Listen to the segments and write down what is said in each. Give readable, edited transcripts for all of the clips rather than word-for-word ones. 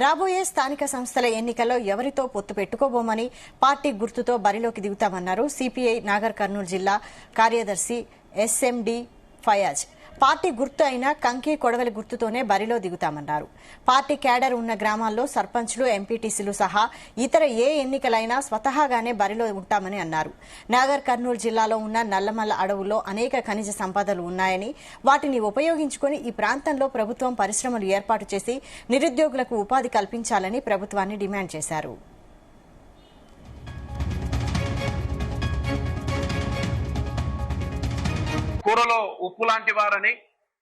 రాబోయే స్థానిక సంస్థల ఎన్నికల్లో ఎవరితో పొత్తు పెట్టుకోబోమని పార్టీ గుర్తుతో బరిలోకి దిగుతామన్నారు సిపిఐ నాగర్ కర్నూలు జిల్లా కార్యదర్శి ఎస్ఎండి ఫయాజ్. పార్టీ గుర్తు అయిన కంకి కొడవలి గుర్తుతోనే బరిలో దిగుతామన్నారు. పార్టీ క్యాడర్ ఉన్న గ్రామాల్లో సర్పంచ్లు, ఎంపీటీసీలు సహా ఇతర ఏ ఎన్నికలైనా స్వతహాగానే బరిలో ఉంటామని అన్నారు. నాగర్ కర్నూలు జిల్లాలో ఉన్న నల్లమల్ల అడవుల్లో అనేక ఖనిజ సంపదలు ఉన్నాయని, వాటిని ఉపయోగించుకుని ఈ ప్రాంతంలో ప్రభుత్వం పరిశ్రమలు ఏర్పాటు చేసి నిరుద్యోగులకు ఉపాధి కల్పించాలని ప్రభుత్వాన్ని డిమాండ్ చేశారు. కూరలో ఉప్పు లాంటి వారని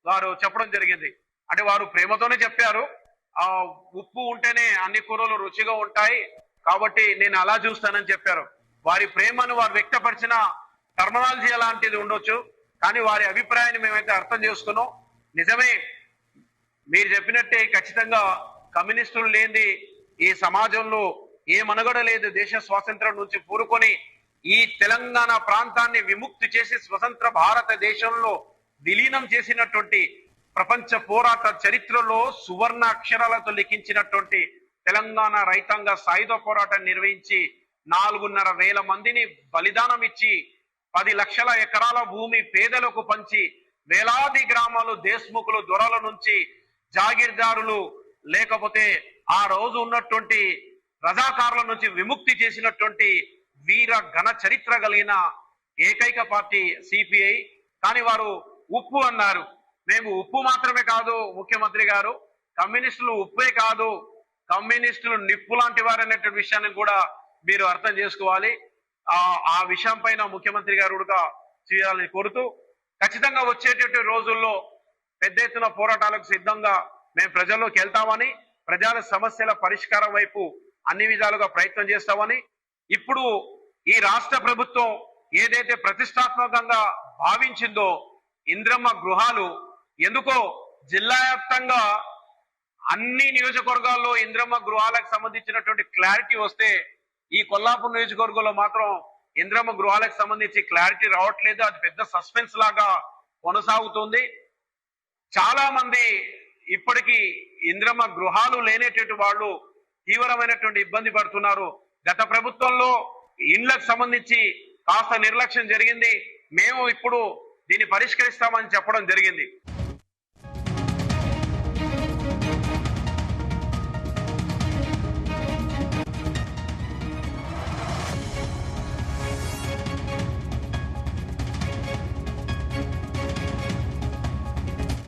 వారు చెప్పడం జరిగింది. అంటే వారు ప్రేమతోనే చెప్పారు, ఆ ఉప్పు ఉంటేనే అన్ని కూరలు రుచిగా ఉంటాయి కాబట్టి నేను అలా చూస్తానని చెప్పారు. వారి ప్రేమను వారు వ్యక్తపరిచిన టర్మినాలజీ అలాంటిది ఉండొచ్చు, కానీ వారి అభిప్రాయాన్ని మేమైతే అర్థం చేసుకున్నాం. నిజమే, మీరు చెప్పినట్టే ఖచ్చితంగా కమ్యూనిస్టులు లేనిది ఈ సమాజంలో ఏ మనుగడ లేదు. దేశ స్వాతంత్రం నుంచి పూరుకొని ఈ తెలంగాణ ప్రాంతాన్ని విముక్తి చేసి స్వతంత్ర భారతదేశంలో విలీనం చేసినటువంటి ప్రపంచ పోరాట చరిత్రలో సువర్ణ అక్షరాలతో లిఖించినటువంటి తెలంగాణ రైతాంగ సాయుధ పోరాటం నిర్వహించి 4,500 మందిని బలిదానం ఇచ్చి 10 లక్షల ఎకరాల భూమి పేదలకు పంచి వేలాది గ్రామాలు దేశ్ముఖులు, దొరల నుంచి జాగీర్దారులు, లేకపోతే ఆ రోజు ఉన్నటువంటి రజాకారుల నుంచి విముక్తి చేసినటువంటి వీర ఘన చరిత్ర కలిగిన ఏకైక పార్టీ సిపిఐ. కానీ వారు ఉప్పు అన్నారు. మేము ఉప్పు మాత్రమే కాదు ముఖ్యమంత్రి గారు, కమ్యూనిస్టులు ఉప్పే కాదు, కమ్యూనిస్టులు నిప్పు లాంటి వారు అనేటువంటి విషయాన్ని కూడా మీరు అర్థం చేసుకోవాలి. ఆ విషయం పైన ముఖ్యమంత్రి గారు కూడా చేయాలని కోరుతూ, ఖచ్చితంగా వచ్చేటటువంటి రోజుల్లో పెద్ద ఎత్తున పోరాటాలకు సిద్ధంగా మేము ప్రజల్లోకి వెళ్తామని, ప్రజల సమస్యల పరిష్కారం వైపు అన్ని విధాలుగా ప్రయత్నం చేస్తామని, ఇప్పుడు ఈ రాష్ట్ర ప్రభుత్వం ఏదైతే ప్రతిష్టాత్మకంగా భావించిందో ఇంద్రమ్మ గృహాలు, ఎందుకో జిల్లా వ్యాప్తంగా అన్ని నియోజకవర్గాల్లో ఇంద్రమ్మ గృహాలకు సంబంధించినటువంటి క్లారిటీ వస్తే ఈ కొల్లాపూర్ నియోజకవర్గంలో మాత్రం ఇంద్రమ్మ గృహాలకు సంబంధించి క్లారిటీ రావట్లేదు. అది పెద్ద సస్పెన్స్ లాగా కొనసాగుతుంది. చాలా మంది ఇప్పటికీ ఇంద్రమ్మ గృహాలు లేనేటువంటి వాళ్ళు తీవ్రమైనటువంటి ఇబ్బంది పడుతున్నారు. గత ప్రభుత్వంలో ఇండ్లకు సంబంధించి కాస్త నిర్లక్ష్యం జరిగింది, మేము ఇప్పుడు దీన్ని పరిష్కరిస్తామని చెప్పడం జరిగింది.